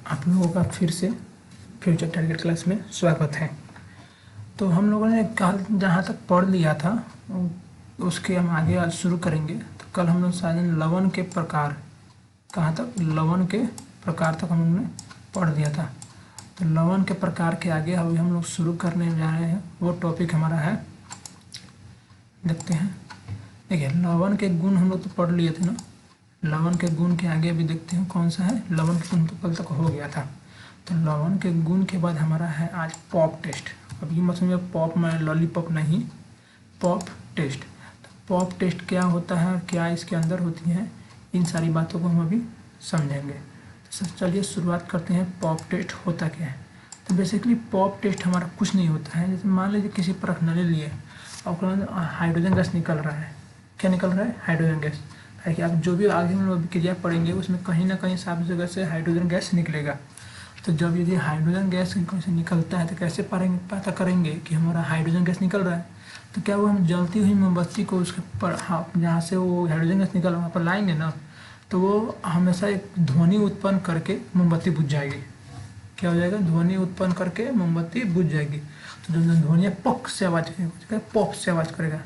आप लोगों का फिर से फ्यूचर टारगेट क्लास में स्वागत है। तो हम लोगों ने कल जहाँ तक पढ़ लिया था उसके हम आगे आज शुरू करेंगे। तो कल हम लोग शायद लवण के प्रकार, कहाँ तक, लवण के प्रकार तक हम लोगों ने पढ़ लिया था। तो लवण के प्रकार के आगे अभी हम लोग शुरू करने जा रहे हैं। वो टॉपिक हमारा है, देखते हैं। देखिए, लवण के गुण हम लोग तो पढ़ लिए थे ना। लवण के गुण के आगे भी देखते हैं कौन सा है। लवण के गुण तो कल तक हो गया था। तो लवण के गुण के बाद हमारा है आज पॉप टेस्ट। अब ये मत समझिए पॉप में लॉलीपॉप नहीं, पॉप टेस्ट। तो पॉप टेस्ट क्या होता है और क्या इसके अंदर होती है, इन सारी बातों को हम अभी समझेंगे। तो सर चलिए शुरुआत करते हैं। पॉप टेस्ट होता क्या है। तो बेसिकली पॉप टेस्ट हमारा कुछ नहीं होता है। जैसे मान लीजिए किसी प्रश्नाली लिए और हाइड्रोजन गैस निकल रहा है। क्या निकल रहा है? Hydrogen gas. है कि आप जो भी आगे हम लोग क्रिया पढ़ेंगे उसमें कहीं ना कहीं साफ जगह से हाइड्रोजन गैस निकलेगा। तो जब यदि हाइड्रोजन गैस कैसे निकलता है तो कैसे पता करेंगे कि हमारा हाइड्रोजन गैस निकल रहा है। तो क्या वो हम जलती हुई मोमबत्ती को उसके पर, हाँ, जहाँ से वो हाइड्रोजन गैस निकल वहाँ पर लाएंगे ना, तो वो हमेशा एक ध्वनि उत्पन्न करके मोमबत्ती बुझ जाएगी। क्या हो जाएगा? ध्वनि उत्पन्न करके मोमबत्ती बुझ जाएगी। तो जो ध्वनि पक से आवाज़ करेगा, पॉप से आवाज़ करेगा।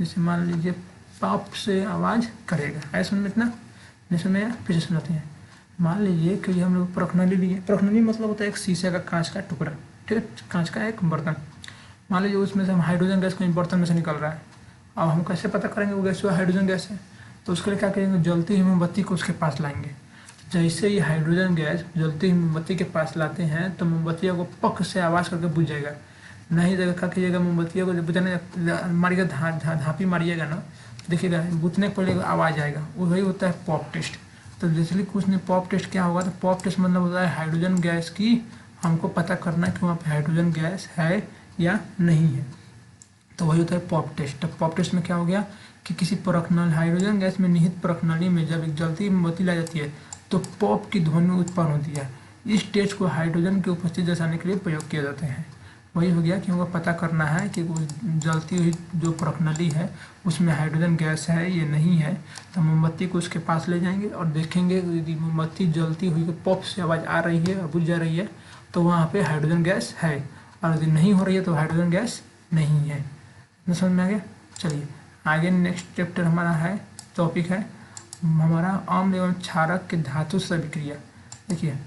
जैसे मान लीजिए पॉप से आवाज़ करेगा, ऐसा समझ में इतना जैसे मैं फिर से सुनाते हैं। मान लीजिए कि हम लोग प्रखनली लिए। प्रखनली मतलब होता है एक शीशे का कांच का टुकड़ा, ठीक है, कांच का एक बर्तन। मान लीजिए उसमें से हम हाइड्रोजन गैस कहीं बर्तन में से निकल रहा है। अब हम कैसे पता करेंगे वो गैस हाइड्रोजन गैस है? तो उसके लिए क्या करेंगे? जलती हुई मोमबत्ती को उसके पास लाएंगे। जैसे ही हाइड्रोजन गैस जलती हुई मोमबत्ती के पास लाते हैं तो मोमबत्तियों को पक से आवाज़ करके बुझ जाएगा। नहीं जगह क्या कीजिएगा, मोमबत्तियों को बुझाने मारिएगा, धापी मारिएगा ना, देखिएगा बुझने के पहले आवाज़ आएगा। वही होता है पॉप टेस्ट। तो बेसिकली कुछ नहीं, पॉप टेस्ट क्या होगा? तो पॉप टेस्ट मतलब होता है हाइड्रोजन गैस की हमको पता करना है कि वहाँ पे हाइड्रोजन गैस है या नहीं है। तो वही होता है पॉप टेस्ट। तो पॉप टेस्ट में क्या हो गया कि किसी प्रखनल हाइड्रोजन गैस में निहित प्रखनली में जब एक जलती मोमबत्ती लाई जाती है तो पॉप की ध्वनि उत्पन्न होती है। इस टेस्ट को हाइड्रोजन की उपस्थिति दर्शाने के लिए प्रयोग किए जाते हैं। वही हो गया कि हमको पता करना है कि वो जलती हुई जो प्रखनली है उसमें हाइड्रोजन गैस है ये नहीं है। तो मोमबत्ती को उसके पास ले जाएंगे और देखेंगे यदि मोमबत्ती जलती हुई पॉप से आवाज़ आ रही है और बुझ जा रही है तो वहाँ पे हाइड्रोजन गैस है, और यदि नहीं हो रही है तो हाइड्रोजन गैस नहीं है। न समझ में आ गया? चलिए आगे नेक्स्ट चैप्टर हमारा है, टॉपिक है हमारा अम्ल एवं क्षारक के धातु से अभिक्रिया। देखिए,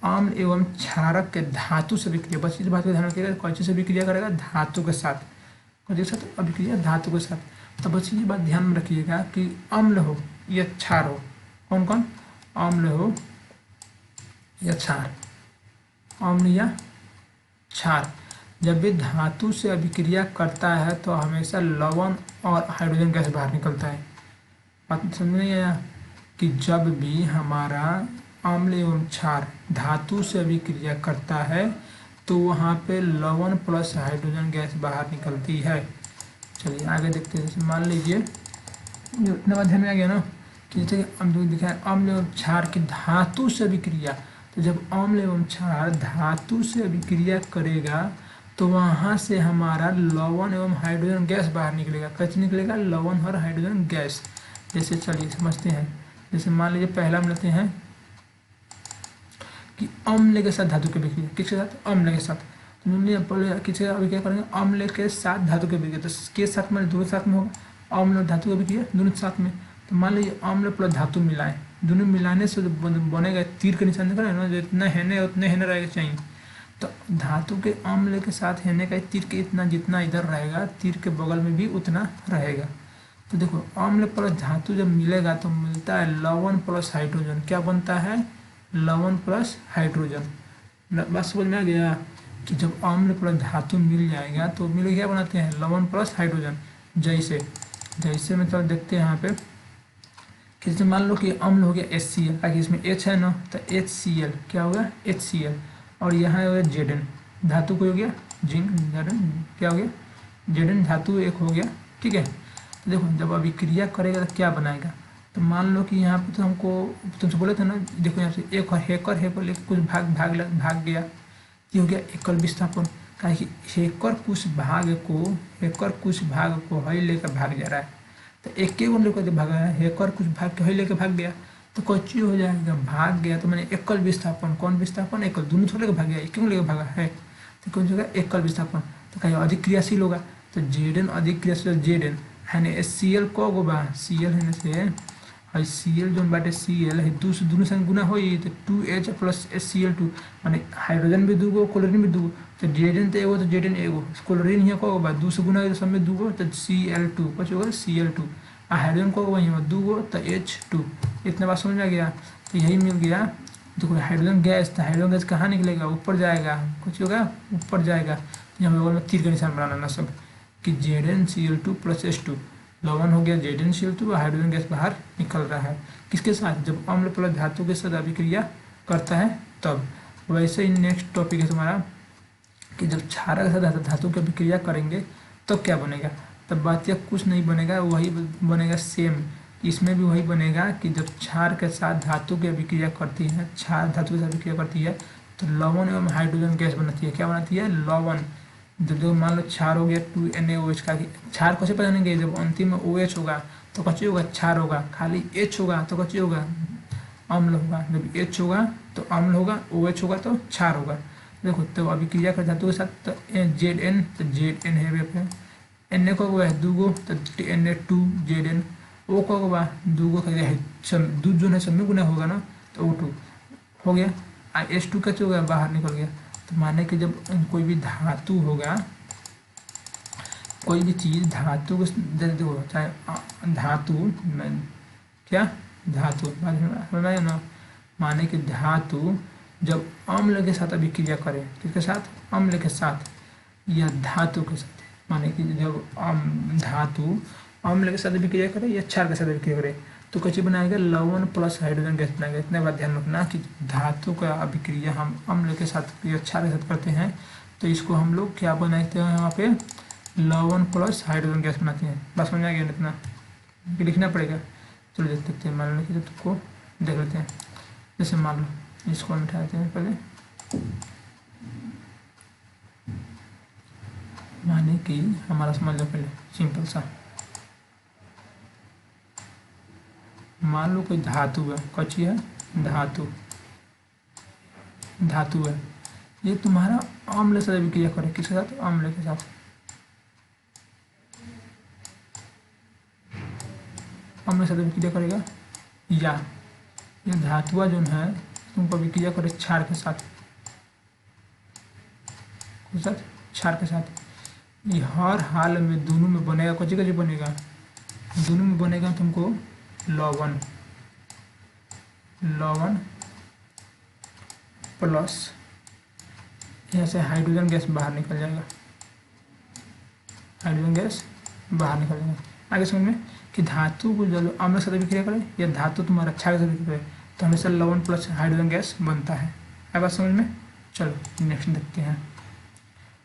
अम्ल एवं क्षारक के धातु से अभिक्रिया, बस इस बात को ध्यान रखिएगा। कौन चीज़ से अभिक्रिया करेगा? धातु के साथ। कौन चीज़ के साथ अभिक्रिया? धातु के साथ। तो बस ये बात ध्यान में रखिएगा कि अम्ल हो या क्षार हो, कौन कौन, अम्ल हो या क्षार, अम्ल या क्षार, जब भी धातु से अभिक्रिया करता है तो हमेशा लवण और हाइड्रोजन गैस बाहर निकलता है। बात समझ में नहीं आया? कि जब भी हमारा अम्ल एवं क्षार धातु से अभिक्रिया करता है तो वहाँ पे लवण प्लस हाइड्रोजन गैस बाहर निकलती है। चलिए आगे देखते हैं। जैसे मान लीजिए इतना बात ध्यान में आ गया ना कि जैसे दिखा है अम्ल एवं क्षार की धातु से अभिक्रिया। तो जब अम्ल एवं क्षार धातु से अभिक्रिया करेगा तो वहाँ से हमारा लवण एवं हाइड्रोजन गैस बाहर निकलेगा। कैसे निकलेगा? लवण और हाइड्रोजन गैस। जैसे चलिए समझते हैं। जैसे मान लीजिए पहला हम लेते हैं कि अम्ल के साथ धातु के अभिक्रिया। किसके साथ? अम्ल के साथ। पहले किसके अभिक्रिया करेंगे? अम्ल के साथ धातु के अभिक्रिया। तो के साथ में दोनों साथ में होगा, अम्ल और धातु के अभिक्रिया दोनों साथ में। तो मान लीजिए अम्ल प्लस धातु मिलाएं, दोनों मिलाने से बनेगा तीर के निशान दिखा ना, जितना हेने उतने हेने रहेगा चाहिए। तो धातु के अम्ल के साथ हेने का तीर के इतना जितना इधर रहेगा तीर के बगल में भी उतना रहेगा। तो देखो अम्ल प्लस धातु जब मिलेगा तो मिलता है लवण प्लस हाइड्रोजन। क्या बनता है? लवण प्लस हाइड्रोजन। बस समझ में आ गया कि जब अम्ल प्लस धातु मिल जाएगा तो मिल क्या बनाते हैं? लवण प्लस हाइड्रोजन। जैसे मतलब देखते हैं यहाँ पे कि जैसे मान लो कि अम्ल हो गया HCl, ताकि इसमें H है ना, तो HCl क्या होगा? HCl। और यहाँ हो गया Zn, धातु को हो गया जिंक, क्या हो गया? Zn धातु एक हो गया, ठीक है। तो देखो जब अभिक्रिया करेगा तो क्या बनाएगा? तो मान लो कि यहाँ पे तो हमको तुमसे बोले थे ना, देखो यहाँ से एक हेकर कुछ भाग गया, ये हो गया एकल विस्थापन। कहा कि हेकर कुछ भाग को हई लेकर भाग जा रहा है। तो एक के लेकर भागा है, हेकर कुछ भाग के हई लेकर भाग गया। तो कोई हो जाएगा, भाग गया तो मैंने एकल विस्थापन, कौन विस्थापन, एकल, दोनों थोड़े भाग गया, क्यों लेकर भागा है, तो कौन होगा, एकल विस्थापन। तो कहीं अधिक क्रियाशील होगा, तो जेड अधिक क्रियाशील, जेड है सी एल को बा सी एल है से है सी एल जो बाटे सी एल है दोनों संग गुना हो तो 2H प्लस Cl2 माने हाइड्रोजन भी दूगो क्लोरीन भी दूगो, तो जेड तो एगो, तो जेड एगो, क्लोरीन यहाँ को बा 2 से गुना हो तो सब में दूगो, तो Cl2 कुछ होगा Cl2, हाइड्रोजन को वहीं हो दूगो तो H2। इतना बात समझ में आ गया। तो यही मिल गया। देखो हाइड्रोजन गैस, तो हाइड्रोजन गैस कहाँ निकलेगा, ऊपर जाएगा, कुछ होगा ऊपर जाएगा। यहाँ बगल में तीर का निशान बनाना ना सब कि ZnCl2 प्लस H2 लवण हो गया ZnCl2 और हाइड्रोजन गैस बाहर निकल रहा है। किसके साथ, जब अम्ल प्लस धातु के साथ अभिक्रिया करता है तब। वैसे ही नेक्स्ट टॉपिक है तुम्हारा कि जब क्षारक के साथ धातु की अभिक्रिया करेंगे तब क्या बनेगा। तब बात यह कुछ नहीं बनेगा, वही बनेगा सेम। इसमें भी वही बनेगा कि जब क्षार के साथ धातु की अभिक्रिया करती है, क्षार धातु के साथ अभिक्रिया करती है तो लवण एवं हाइड्रोजन गैस बनाती है। क्या बनाती है, लवण। जब मान लो क्षार हो गया 2NaOH का, क्षार कैसे पहचानेंगे, जब अंतिम में OH होगा तो कच्चे होगा क्षार होगा, खाली H होगा तो कच्चे होगा अम्ल होगा, जब H होगा तो अम्ल होगा, OH होगा तो क्षार होगा। देखो तो अभिक्रिया कर धातु के साथ तो Zn, तो Zn है Na को हुआ है दूगो तो Na2Zn, O को हुआ दूगो दूध जो है सब में गुना होगा ना तो O2 हो गया, H2 का जो होगा बाहर निकल गया। तो माने कि जब कोई भी धातु होगा, कोई भी चीज़ धातु को देखो, चाहे धातु क्या धातु समझ ना, माने कि धातु जब अम्ल के साथ अभिक्रिया करे, किसके साथ, अम्ल के साथ या धातु के साथ, माने कि जब धातु अम्ल के साथ अभिक्रिया करे या क्षार के साथ अभिक्रिया करे तो कैसे बनाएगा, लवण प्लस हाइड्रोजन गैस बनाएगा। इतने बात ध्यान रखना कि धातु का अभिक्रिया हम अम्ल के साथ या क्षार के साथ करते हैं तो इसको हम लोग क्या बनाते हैं, यहाँ पे लवण प्लस हाइड्रोजन गैस बनाते हैं। बस समझ आ गया, इतना लिखना पड़ेगा। चलो देखते हैं, मान लो कि तुमको देख लेते हैं। जैसे मान लो इसको हम उठाते हैं पहले, माने कि हमारा समझ लो पहले सिंपल सा, मान लो कोई धातु है, कौन है, धातु, धातु है, ये तुम्हारा अम्ल से अभिक्रिया करे, किसके साथ, अम्ल के साथ, अम्ल से अभिक्रिया करेगा, या ये धातुआ जो है तुमको अभिक्रिया करे क्षार के साथ, क्षार के साथ। ये हर हाल में दोनों में बनेगा, कौन कौन बनेगा, दोनों में बनेगा तुमको लवण, लवण प्लस यहाँ से हाइड्रोजन गैस बाहर निकल जाएगा, हाइड्रोजन गैस बाहर निकल जाएगा। आगे समझ में कि धातु को जब अम्ल से अभिक्रिया करे या धातु तुम्हारा क्षार से अभिक्रिया करे तो हमेशा लवण प्लस हाइड्रोजन गैस बनता है। अब बात समझ में। चलो नेक्स्ट देखते हैं।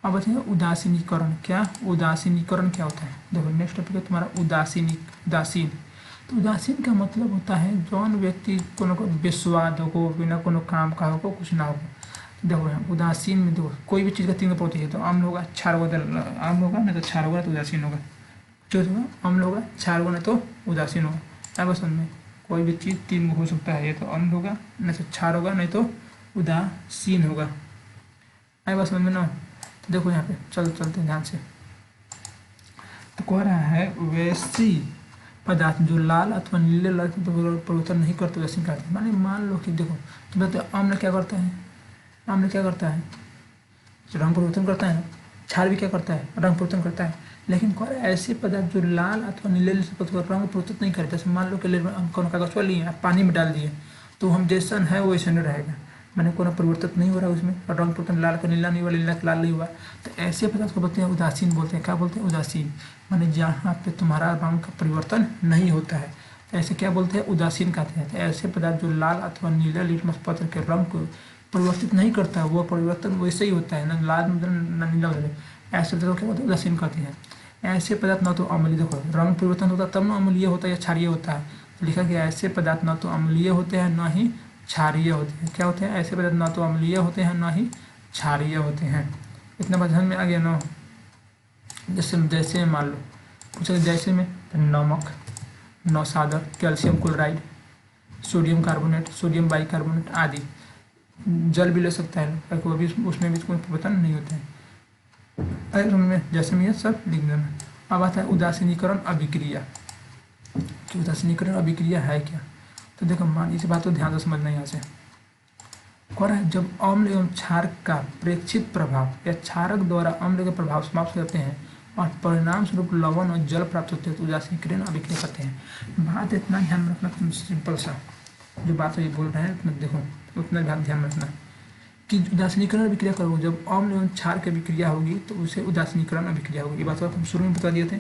अब बताइए उदासीनीकरण, क्या उदासीनीकरण क्या होता है। देखो नेक्स्ट टॉपिक है तुम्हारा उदासीन। तो उदासीन का मतलब होता है जौन व्यक्ति कोनो को बेस्वाद हो, बिना कोनो काम का हो, कुछ ना हो। देखो यहाँ उदासीन में देखो कोई भी चीज़ का तीन प्रवृत्ति है, तो अम्ल होगा, क्षार होगा, अम्ल होगा नहीं तो क्षार होगा तो उदासीन होगा, जो होगा अम्ल होगा, क्षार होगा नहीं तो उदासीन होगा। अब समझ में कोई भी चीज़ तीन हो सकता है, ये तो अम्ल होगा नहीं तो क्षार होगा नहीं तो उदासीन होगा। आई बात समझ में ना। तो देखो यहाँ पे चलते ध्यान से। तो कह रहा है वैसी पदार्थ जो लाल अथवा नीले रंग परिवर्तन नहीं करते वैसे कहते हैं। माने मान लो कि देखो तुम्हें तो अम्ल क्या करता है, अम्ल क्या करता है, रंग परिवर्तन करता है, क्षार भी क्या करता है, रंग परिवर्तन करता है। लेकिन कह रहा है ऐसे पदार्थ जो लाल अथवा नीले रंग परिवर्तन नहीं करते, जैसे मान लो कि कौन कागज को लिए पानी में डाल दिए तो हम जैसा है वो वैसा नहीं रहेगा, मैंने कोनो परिवर्तन नहीं हो रहा उसमें, और रंग परिवर्तन लाल का नीला नहीं हुआ, नीला का लाल नहीं हुआ। तो ऐसे पदार्थ को बोलते हैं उदासीन बोलते हैं। क्या बोलते हैं, उदासीन। माने जहाँ पे तुम्हारा रंग का परिवर्तन नहीं होता है तो ऐसे क्या बोलते हैं, उदासीन कहते हैं। तो ऐसे पदार्थ जो लाल अथवा नीला लिटमस पत्र के रंग को परिवर्तित नहीं करता, वो परिवर्तन वैसे ही होता है, ना लाल ना नीला होता है, ऐसे पदार्थ को क्या बोलते हैं, उदासीन कहते हैं। ऐसे पदार्थ ना तो अम्लीय, देखो रंग परिवर्तन होता है तब ना अम्लीय होता है या क्षारीय होता है। तो लिखा गया ऐसे पदार्थ ना तो अम्लीय होते हैं ना ही क्षारीय होते हैं। क्या होते हैं, ऐसे पदार्थ ना तो अम्लीय होते हैं ना ही क्षारीय होते हैं। इतना बात ध्यान में आ गया ना। जैसे मान लो कुछ जैसे में नमक, नौसादर, calcium chloride, sodium carbonate, sodium bicarbonate आदि। जल भी ले सकता है क्योंकि वो भी उसमें भी कोई परिवर्तन नहीं होते हैं। अगर उनमें जैसे में ये सब लिख देना। अब आता है उदासीनीकरण अभिक्रिया, कि उदासीनीकरण अभिक्रिया है क्या। तो देखो मान इस बात को ध्यान से समझना यहाँ से। और जब अम्ल एवं क्षार का प्रेक्षित प्रभाव या क्षारक द्वारा अम्ल के प्रभाव समाप्त हो जाते हैं और परिणाम स्वरूप लवण और जल प्राप्त होते हैं तो उदासीनीकरण अभिक्रिया करते हैं। बात इतना ध्यान में रखना, सिंपल सा जो बात ये बोल रहे हैं उतना देखो, उतना ध्यान में रखना कि उदासीनीकरण अभिक्रिया करोगे जब अम्ल एवं क्षार की अभिक्रिया होगी तो उसे उदासीनीकरण अभिक्रिया होगी। ये बात हम शुरू में बता दिए थे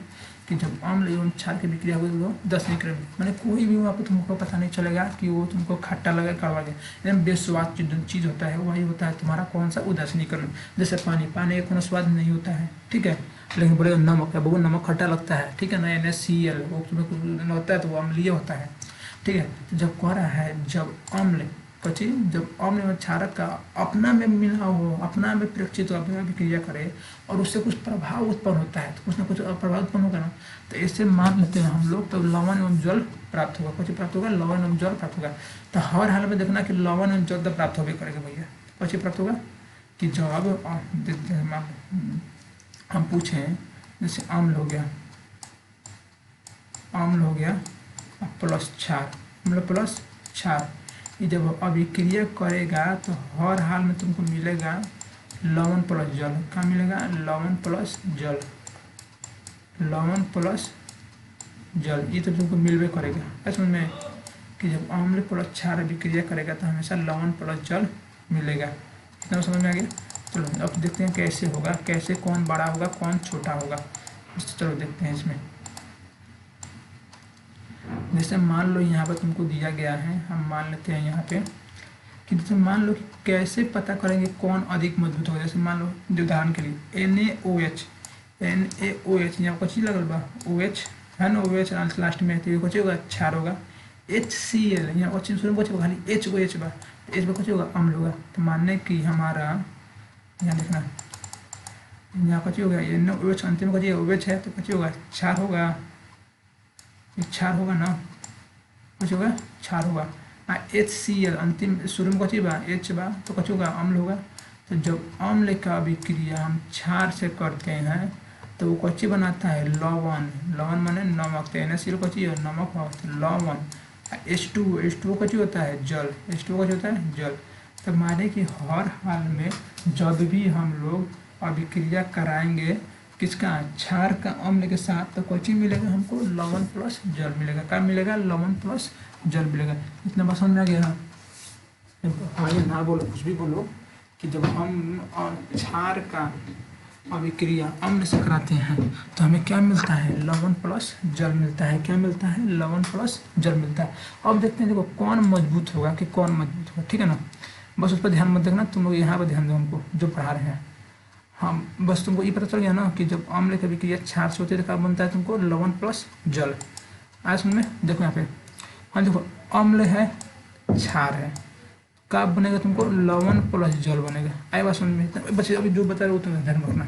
कि जब अम्ल एवं क्षार की अभिक्रिया होगी तो उदासीनीकरण, मैंने कोई भी वहाँ पर तुमको पता नहीं चलेगा कि वो तुमको खट्टा लगे कड़वा लगे, एकदम बेस्वाद चीज़ होता है, वही होता है तुम्हारा कौन सा उदासीनीकरण। जैसे पानी, पानी का कोनो स्वाद नहीं होता है, ठीक है, लेकिन बोलेगा नमक है, बहुत नमक खट्टा लगता है, ठीक है ना, NaCl वो तुम्हें कुछ लगता है तो वो अम्लीय होता है, ठीक है। तो जब कह रहा है जब अम्ल कची जब अम्ल एवं क्षारक का अपना में मिला हो, अपना में प्रेक्षित अभिक्रिया करे और उससे कुछ प्रभाव उत्पन्न होता है तो कुछ ना कुछ प्रभाव उत्पन्न होगा ना, तो इससे मान लेते हैं हम लोग तो लवण एवं जल प्राप्त होगा। कुछ प्राप्त होगा, लवण एवं जल प्राप्त होगा। तो हर हाल में देखना कि लवण एवं जल तो प्राप्त होगा करेगा भैया। कुछ प्राप्त होगा कि जब हम पूछें जैसे अम्ल हो गया, अम्ल हो गया प्लस क्षार, मतलब प्लस क्षार, ये जब अभिक्रिया करेगा तो हर हाल में तुमको मिलेगा लवण प्लस जल। क्या मिलेगा? लवण प्लस जल, लवण प्लस जल, ये तो तुमको मिलवे करेगा। ऐसा में कि जब अम्ल प्लस क्षार अभिक्रिया करेगा तो हमेशा लवण प्लस जल मिलेगा। इतना समझ में आ गया? चलो अब देखते हैं कैसे होगा, कैसे कौन बड़ा होगा कौन छोटा होगा। चलो देखते हैं इसमें। जैसे मान लो यहाँ पर तुमको दिया गया है, हम मान लेते हैं यहाँ पे कि जैसे मान लो कि कैसे पता करेंगे कौन अधिक मजबूत होगा। जैसे मान लो जो उदाहरण के लिए NaOH, NaOH यहाँ कुछ लगल बा OH है ना, OH लास्ट में तो कुछ होगा क्षार होगा। HCl यहाँ कुछ शुरू में कुछ खाली HOH बा, H में कुछ होगा अम्ल होगा। तो मानने की हमारा यहाँ देखना यहाँ कुछ होगा NaOH अंतिम कुछ OH है तो कुछ होगा क्षार होगा, क्षार होगा ना, कुछ होगा क्षार होगा। HCl अंतिम शुरू में कुछ बा H बा तो कुछ होगा अम्ल होगा। तो जब अम्ल का अभिक्रिया हम क्षार से करते हैं तो वो कुछ बनाता है लवण, लवण माने नमक, तो NaCl कुछ नमक हो तो लवण। H2O कुछ होता है जल, H2O कुछ होता है जल। तो माने कि हर हाल में जब भी हम लोग अभिक्रिया कराएंगे किसका, क्षार का अम्ल के साथ, तो कुछ मिलेगा हमको लवण प्लस जल मिलेगा। क्या मिलेगा? लवण प्लस जल मिलेगा। इतना बात समझ में आ गया? आगे ना बोलो, कुछ भी बोलो कि जब हम क्षार का अभिक्रिया अम्ल से कराते हैं तो हमें क्या मिलता है? लवण प्लस जल मिलता है। क्या मिलता है? लवण प्लस जल मिलता है। अब देखते हैं देखो कौन मजबूत होगा कि कौन मजबूत होगा, ठीक है ना। बस उस पर ध्यान मत देखना, तुम लोग यहाँ पर ध्यान दो हमको जो पढ़ा रहे हैं। हम बस तुमको ये पता चल गया ना कि जब अम्ल की अभिक्रिया क्षार से होती है तो क्या बनता है तुमको? लवण प्लस जल। आज सुन में देखो यहाँ पे, हाँ देखो अम्ल है क्षार है, कब बनेगा तुमको? लवण प्लस जल बनेगा। आए बात समझ में? बच्चे अभी जो बता रहे हो तुम्हें ध्यान रखना।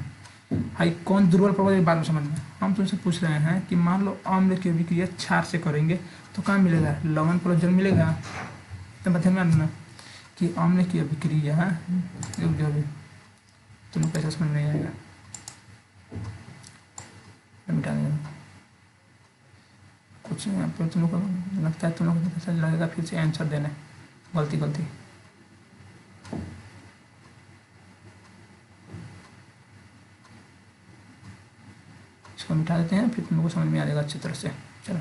हाई कौन दुर्बल पड़ेगा ये बात में समझ में। हम तुमसे पूछ रहे हैं कि मान लो अम्ल की अभिक्रिया क्षार से करेंगे तो क्या मिलेगा? लवण प्लस जल मिलेगा। तो ध्यान में आना कि अम्ल की अभिक्रिया जो भी तुम कैसे समझ नहीं आएगा, मिटा देना कुछ यहाँ पर। तुम लोग को लगता है तुम लोग को कैसा लगेगा फिर से आंसर देने गलती गलती। इसको मिटा देते हैं फिर तुम लोग को समझ में आ जाएगा अच्छी तरह से। चलो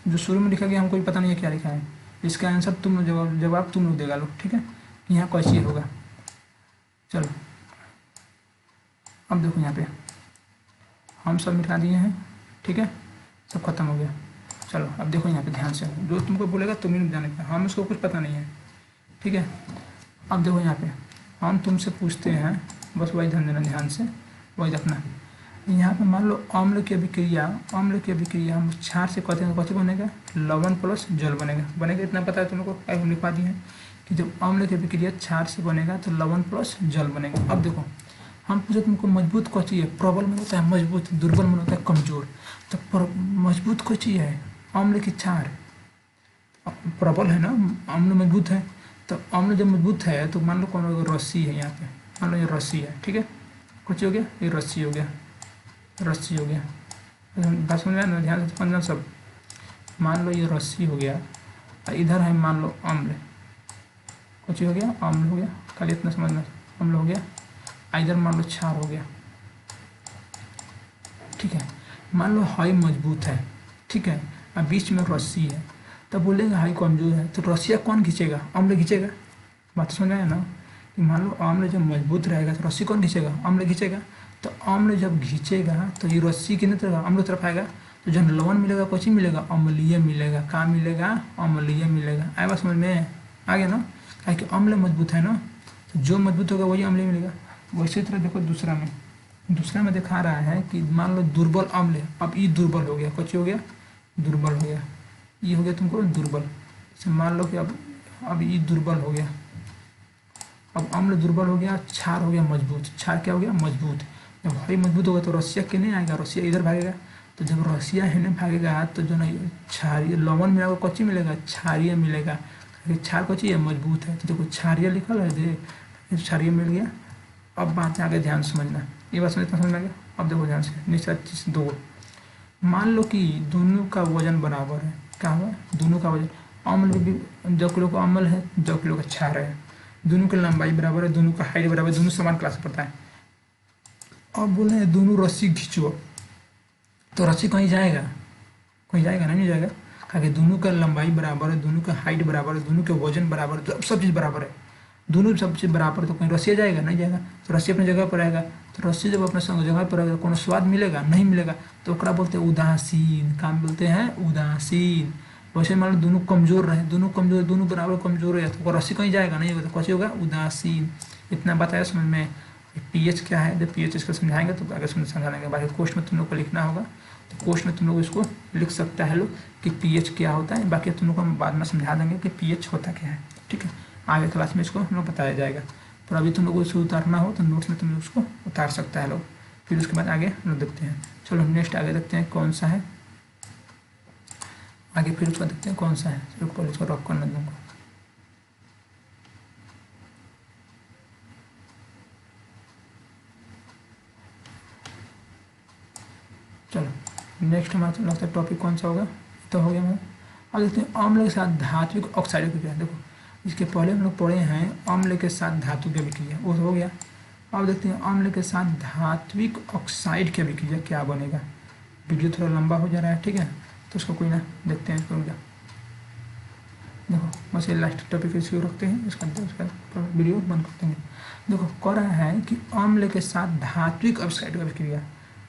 जो शुरू में लिखा गया हमको भी पता नहीं है क्या लिखा है, इसका आंसर तुम जवाब तुम लोग देगा लोग, ठीक है। यहाँ कैसे होगा चलो अब देखो यहाँ पे हम सब मिटा दिए हैं, ठीक है, सब खत्म हो गया। चलो अब देखो यहाँ पे ध्यान से, जो तुमको बोलेगा तुम ही जाने का, हम उसको कुछ पता नहीं है, ठीक है। अब देखो यहाँ पे हम तुमसे पूछते हैं, बस वही ध्यान देना, ध्यान से वही रखना। यहाँ पे मान लो अम्ल की अभिक्रिया हम क्षार से कहते हैं तो कैसे बनेगा? लवण प्लस जल बनेगा। इतना पता है तुम लोग को, हम लिखवा दिए हैं कि जब अम्ल की अभिक्रिया क्षार से बनेगा तो लवण प्लस जल बनेगा। अब देखो हम पूछे तुमको मजबूत कौन चाहिए? प्रबल मन होता है मजबूत, दुर्बल मन होता है कमजोर। तो मजबूत कौन चाहिए है? अम्ल की क्षार, प्रबल है ना, अम्ल मजबूत है। तो अम्ल जब मजबूत है तो मान लो कौन होगा, रस्सी है यहाँ पे, मान लो ये रस्सी है, ठीक है, कुछ हो गया, ये रस्सी हो गया, रस्सी हो गया। बात समझ में आया ना, ध्यान से समझना सब। मान लो ये रस्सी हो गया, और इधर है मान लो अम्ल, कुछ हो गया, अम्ल हो गया, खाली इतना समझना, अम्ल हो गया, इधर मान लो क्षार हो गया, ठीक है। मान लो हाई मजबूत है, ठीक है, और बीच में रस्सी है, तब बोलेंगे हाई कमजोर है, तो रस्सियाँ कौन खींचेगा, अम्ल खींचेगा। बात समझ में आया ना, कि मान लो अम्ल जब मजबूत रहेगा तो रस्सी कौन खींचेगा, अम्ल खींचेगा। तो अम्ल जब खींचेगा तो ये रस्सी कितने तरफ, अम्ल तरफ आएगा, तो जब लवण मिलेगा कौन मिलेगा, अम्लीय मिलेगा, कहाँ मिलेगा, अम्लीय मिलेगा। आए बात समझ में, आ गया ना, क्या कि अम्ल मजबूत है ना, तो जो मजबूत होगा वही अम्लीय मिलेगा। वैसे तरह देखो दूसरा में दिखा रहा है कि मान लो दुर्बल अम्ल है, अब ये दुर्बल हो गया, कुछ हो गया, दुर्बल हो गया, ये हो गया तुमको दुर्बल। जैसे मान लो कि अब ये दुर्बल हो गया, अब अम्ल दुर्बल हो गया, क्षार हो गया मजबूत, क्षार क्या हो गया, मजबूत। जब हाई मजबूत होगा तो रस्सिया कितने आएगा, रस्सिया इधर भागेगा, तो जब रस्सिया हिने भागेगा तो जो ना क्षारीय लवण मिलेगा, कच्ची मिलेगा, क्षारीय मिलेगा, क्षार कच्ची है, मजबूत है, तो देखो क्षारीय लिखल है, दे क्षारीय मिल गया। अब बात आगे ध्यान समझना, ये बात समझ में आ गया। अब देखो ध्यान से नीचे चीज दो, मान लो कि दोनों का वजन बराबर है, क्या हुआ, दोनों का वजन, अम्ल भी 2 किलो का अम्ल है, 2 किलो का क्षार है, दोनों की लंबाई बराबर है, दोनों का हाइट बराबर है, दोनों समान क्लास पड़ता है। अब बोले हैं दोनों रस्सी खींचो, तो रस्सी कहीं जाएगा, कहीं जाएगा नहीं जाएगा, क्योंकि दोनों का लंबाई बराबर है, दोनों का हाइट बराबर है, दोनों के वजन बराबर है, सब चीज़ बराबर है, दोनों सब चीज़ बराबर है, तो कहीं रस्सी जाएगा नहीं जाएगा, तो रस्सी अपनी जगह पर आएगा। तो रस्सी जब अपने जगह पर आएगा, कौन स्वाद मिलेगा, नहीं मिलेगा, तो ओकरा बोलते हैं उदासीन, काम बोलते हैं उदासीन। वैसे मान लो दोनों कमजोर रहे, दोनों कमजोर, दोनों बराबर कमजोर है, तो रस्सी कहीं जाएगा नहीं होगा, तो कैसे होगा, उदासीन। इतना बताया समझ में। पीएच क्या है, जब पीएच इसको समझाएंगे तो आगे समझा लेंगे, बाकी कोष्ट में तुम लोग को लिखना होगा, तो कोष्ट में तुम लोग इसको लिख सकता है लोग कि पीएच क्या होता है, बाकी तुम लोग को हम बाद में समझा देंगे कि पीएच होता क्या है, ठीक है। आगे क्लास में इसको हम लोग बताया जाएगा, पर अभी तुम लोग को इसको उतारना हो तो नोट्स में तुम लोग उसको उतार सकता है लोग, फिर उसके बाद आगे हम लोग देखते हैं। चलो नेक्स्ट आगे देखते हैं कौन सा है, आगे फिर उसको देखते हैं कौन सा है। चलो पहले इसको रॉक करना दूंगा। चलो नेक्स्ट हमारा लगता है टॉपिक कौन सा होगा, तो हो गया हमारा। अब देखते हैं अम्ल के साथ धात्विक ऑक्साइड की क्रिया। देखो इसके पहले हम लोग पढ़े हैं अम्ल के साथ धातु की अभिक्रिया, वो हो गया। अब देखते हैं अम्ल के साथ धात्विक ऑक्साइड की अभिक्रिया क्या बनेगा। वीडियो थोड़ा लंबा हो जा रहा है, ठीक है, तो उसको कोई ना देखते हैं इसको। देखो बस ये लास्ट टॉपिक इसको रखते हैं, उसका वीडियो बंद कर देंगे। देखो कह रहा है कि अम्ल के साथ धात्विक ऑक्साइड की अभिक्रिया,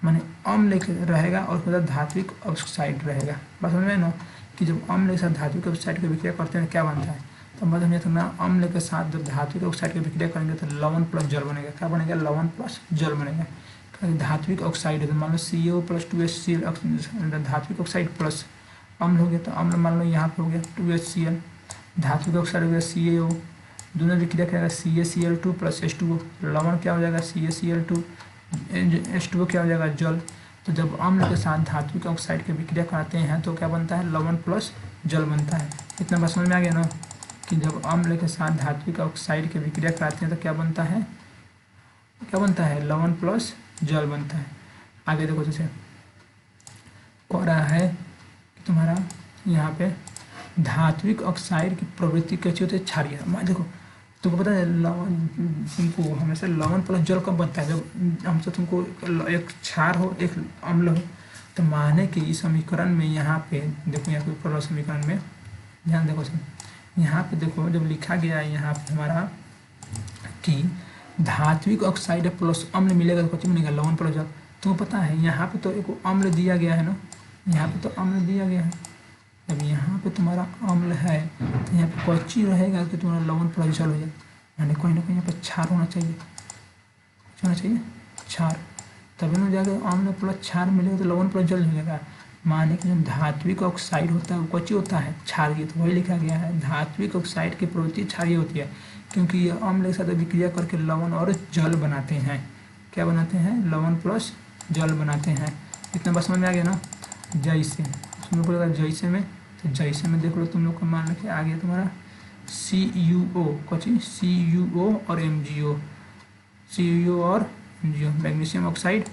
माने अम्ल रहेगा और उसके साथ धात्विक ऑक्साइड रहेगा। बस समझ में ना कि जब अम्ल के साथ धात्विक ऑक्साइड की अभिक्रिया करते हैं क्या बनता है, तो मतलब हमें तो ना अम्ल के साथ जब धात्विक ऑक्साइड की अभिक्रिया करेंगे तो लवण प्लस जल बनेगा। क्या बनेगा, लवण प्लस जल बनेगा। धात्विक ऑक्साइड है तो मान लो CO प्लस 2HCl, धात्विक ऑक्साइड प्लस अम्ल हो गया, तो अम्ल मान लो यहाँ पे हो गया 2HCl, धात्विक ऑक्साइड हो गया CaO, दोनों विक्रिया करेगा CaCl2 प्लस H2O, लवण क्या हो जाएगा CaCl2, H2O क्या हो जाएगा जल। तो जब अम्ल के साथ धात्विक ऑक्साइड की विक्रिया कराते हैं तो क्या बनता है, लवण प्लस जल बनता है। इतना बात समझ में आ गया ना कि जब अम्ल के साथ धात्विक ऑक्साइड की विक्रिया कराते हैं तो क्या बनता है, क्या बनता है, लवण प्लस जल बनता है। आगे देखो जैसे कह रहा है कि तुम्हारा यहाँ पे धात्विक ऑक्साइड की प्रवृत्ति कैसी होती है, क्षारीय। देखो तुमको पता है लवण, तुमको हमेशा लवण प्लस जल कब बनता है, जब हमसे तुमको एक क्षार हो एक अम्ल हो। तो माने कि इस समीकरण में यहाँ पे देखो, यहाँ पे ऊपर समीकरण में ध्यान देखो, यहाँ पे देखो जब लिखा गया है यहाँ पे हमारा कि धात्विक ऑक्साइड प्लस अम्ल मिलेगा तो कुछ मिलेगा, लवण प्लस जल। तुमको पता है यहाँ पे तो एक अम्ल दिया गया है ना, यहाँ पे तो अम्ल दिया गया है। जब यहाँ पे तुम्हारा अम्ल है तो यहाँ पे कौची रहेगा कि तुम्हारा लवण प्लस जल हो जाए, यानी कहीं ना कहीं यहाँ पर क्षार होना चाहिए, होना चाहिए क्षार, तभी ना जाकर अम्ल प्लस क्षार मिलेगा तो लवण प्लस जल हो जाएगा। माने कि जो धात्विक ऑक्साइड होता है वो कौची होता है, क्षारीय। तो वही लिखा गया है धात्विक ऑक्साइड की प्रवृत्ति क्षारीय होती है, क्योंकि ये अम्ल के साथ विक्रिया करके लवण और जल बनाते हैं। क्या बनाते हैं, लवण प्लस जल बनाते हैं। इतना बस समझ में आ गया ना। जैसे उसमें बोलेगा जैसे में तो जैसे में देख लो तुम लोग को मान लो कि आ गया तुम्हारा CuO कुछ CuO और MgO, CuO और MgO, मैग्नीशियम ऑक्साइड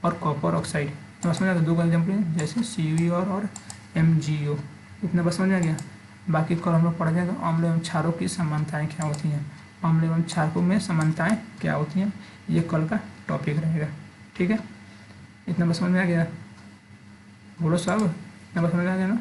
और कॉपर ऑक्साइड। तो समझ आ गया, दो का एग्जाम्पल है जैसे CuO और MgO। इतना बस समझ आ गया। बाकी कल हम लोग पढ़ जाएगा अम्ल एवं क्षारों की समानताएं क्या होती हैं, अम्ल एवं क्षारकों में समानताएं क्या होती हैं, ये कल का टॉपिक रहेगा। ठीक है, इतना बस समझ में आ गया, बोलो साहब, इतना बस समझ में आ गया ना।